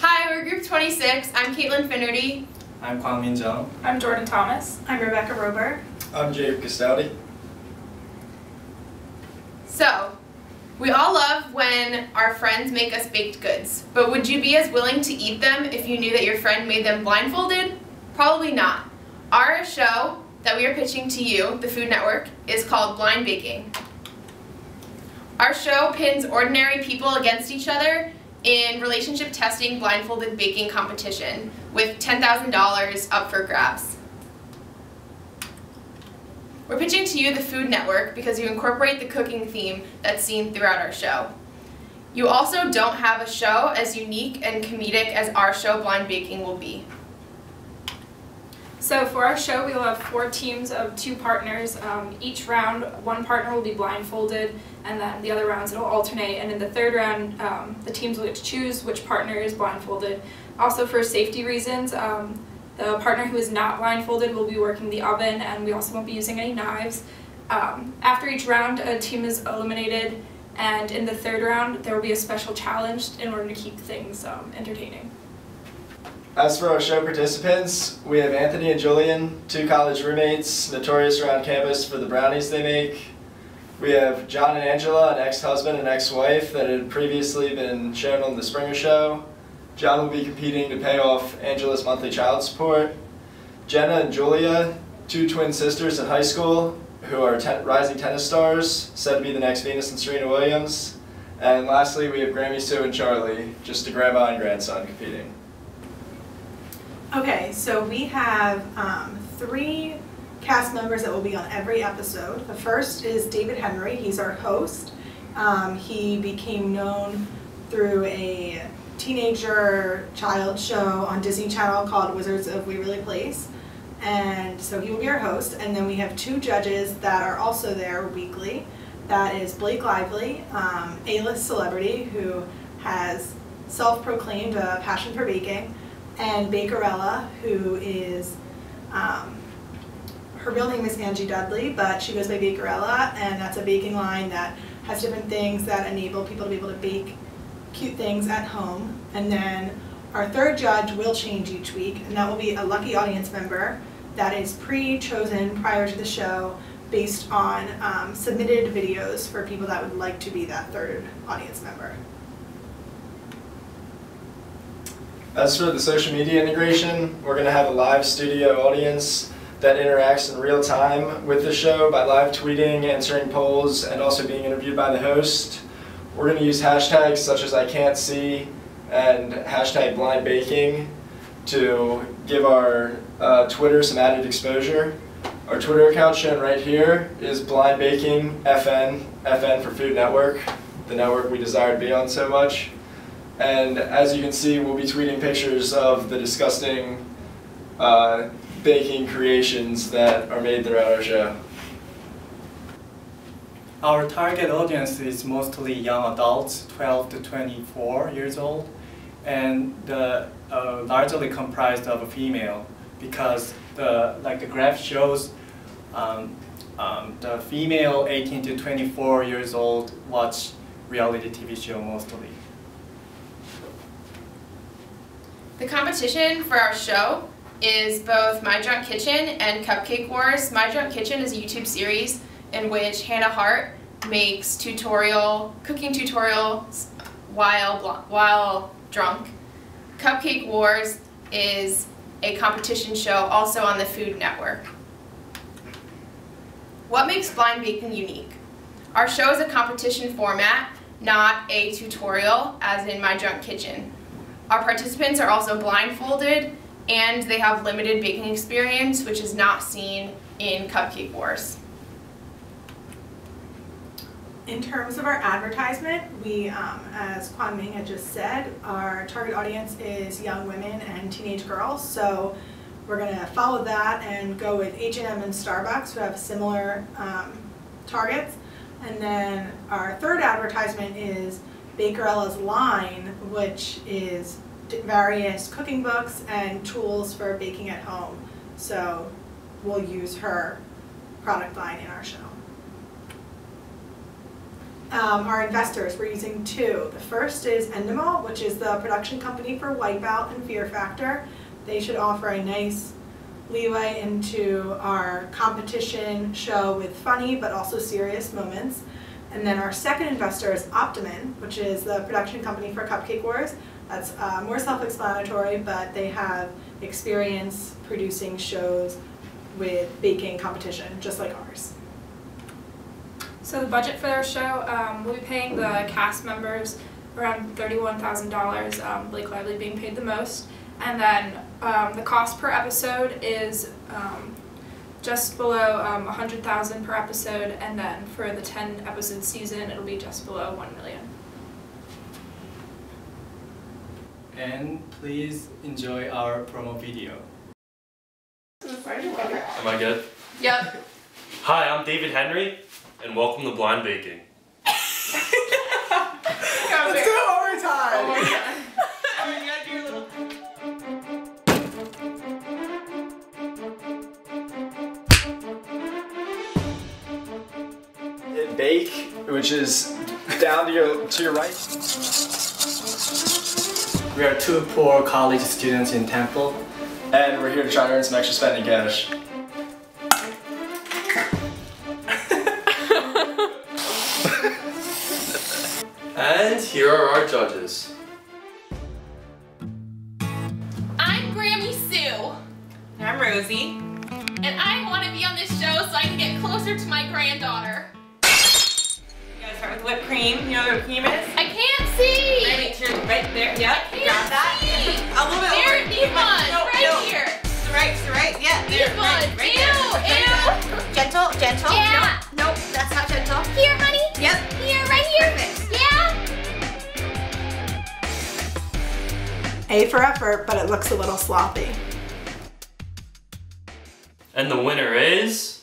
Hi, we're Group 26. I'm Caitlin Finnerty. I'm Kwangmin Jung. I'm Jordan Thomas. I'm Rebecca Rober. I'm Jacob Castauti. So, we all love when our friends make us baked goods, but would you be as willing to eat them if you knew that your friend made them blindfolded? Probably not. Our show that we are pitching to you, the Food Network, is called Blind Baking. Our show pins ordinary people against each other in relationship testing blindfolded baking competition with $10,000 up for grabs. We're pitching to you the Food Network because you incorporate the cooking theme that's seen throughout our show. You also don't have a show as unique and comedic as our show Blind Baking will be. So for our show, we will have 4 teams of 2 partners. Each round, one partner will be blindfolded, and then the other rounds it'll alternate. And in the third round, the teams will get to choose which partner is blindfolded. Also, for safety reasons, the partner who is not blindfolded will be working the oven, and we also won't be using any knives. After each round, a team is eliminated, and in the third round, there will be a special challenge in order to keep things entertaining. As for our show participants, we have Anthony and Julian, 2 college roommates, notorious around campus for the brownies they make. We have John and Angela, an ex-husband and ex-wife that had previously been shown on The Springer Show. John will be competing to pay off Angela's monthly child support. Jenna and Julia, 2 twin sisters in high school who are rising tennis stars, said to be the next Venus and Serena Williams. And lastly, we have Grammy Sue and Charlie, just a grandma and grandson competing. Okay, so we have 3 cast members that will be on every episode. The first is David Henry. He's our host. He became known through a teenager child show on Disney Channel called Wizards of Waverly Place. And so he will be our host. And then we have 2 judges that are also there weekly. That is Blake Lively, A-list celebrity who has self-proclaimed a passion for baking, and Bakerella, who is, her real name is Angie Dudley, but she goes by Bakerella, and that's a baking line that has different things that enable people to be able to bake cute things at home. And then our 3rd judge will change each week, and that will be a lucky audience member that is pre-chosen prior to the show based on submitted videos for people that would like to be that 3rd audience member. As for the social media integration, we're going to have a live studio audience that interacts in real time with the show by live tweeting, answering polls, and also being interviewed by the host. We're going to use hashtags such as #ICan'tSee and #BlindBaking to give our Twitter some added exposure. Our Twitter account shown right here is Blind Baking FN, FN for Food Network, the network we desire to be on so much. And as you can see, we'll be tweeting pictures of the disgusting baking creations that are made throughout our show. Our target audience is mostly young adults, 12 to 24 years old, and largely comprised of a female, because like the graph shows, the female 18 to 24 years old watch reality TV show mostly. The competition for our show is both My Drunk Kitchen and Cupcake Wars. My Drunk Kitchen is a YouTube series in which Hannah Hart makes cooking tutorials while drunk. Cupcake Wars is a competition show also on the Food Network. What makes blind baking unique? Our show is a competition format, not a tutorial as in My Drunk Kitchen. Our participants are also blindfolded, and they have limited baking experience, which is not seen in Cupcake Wars. In terms of our advertisement, we, as Kwangmin had just said, our target audience is young women and teenage girls, so we're going to follow that and go with H&M and Starbucks, who have similar targets. And then our 3rd advertisement is Bakerella's line, which is various cooking books and tools for baking at home. So we'll use her product line in our show. Our investors, we're using 2. The first is Endemol, which is the production company for Wipeout and Fear Factor. They should offer a nice leeway into our competition show with funny but also serious moments. And then our second investor is Optimum, which is the production company for Cupcake Wars. That's more self-explanatory, but they have experience producing shows with baking competition, just like ours. So the budget for our show, we'll be paying the cast members around $31,000, Blake Lively being paid the most. And then the cost per episode is just below $100,000 per episode, and then for the 10 episode season, it'll be just below $1 million. And please enjoy our promo video. Am I good? Yep. Hi, I'm David Henry, and welcome to Blind Baking. Let's do it overtime! Oh my God. Hit bake, which is down to your right. We are 2 poor college students in Temple. And we're here to try to earn some extra spending cash. And here are our judges. I'm Grammy Sue, I'm Rosie. and I want to be on this show so I can get closer to my granddaughter. You gotta start with whipped cream. You know what whipped cream is? I can't see! Right, make sure right there. Yep. I can't Got that. see! A little bit There, over. these ones, No, right no. here. To the right. Yeah. These There. ones, Right ew, there. ew. Gentle, gentle. Yeah. Nope, that's not gentle. Here, honey. Yep. Here, right here. Perfect. Yeah. A for effort, but it looks a little sloppy. And the winner is...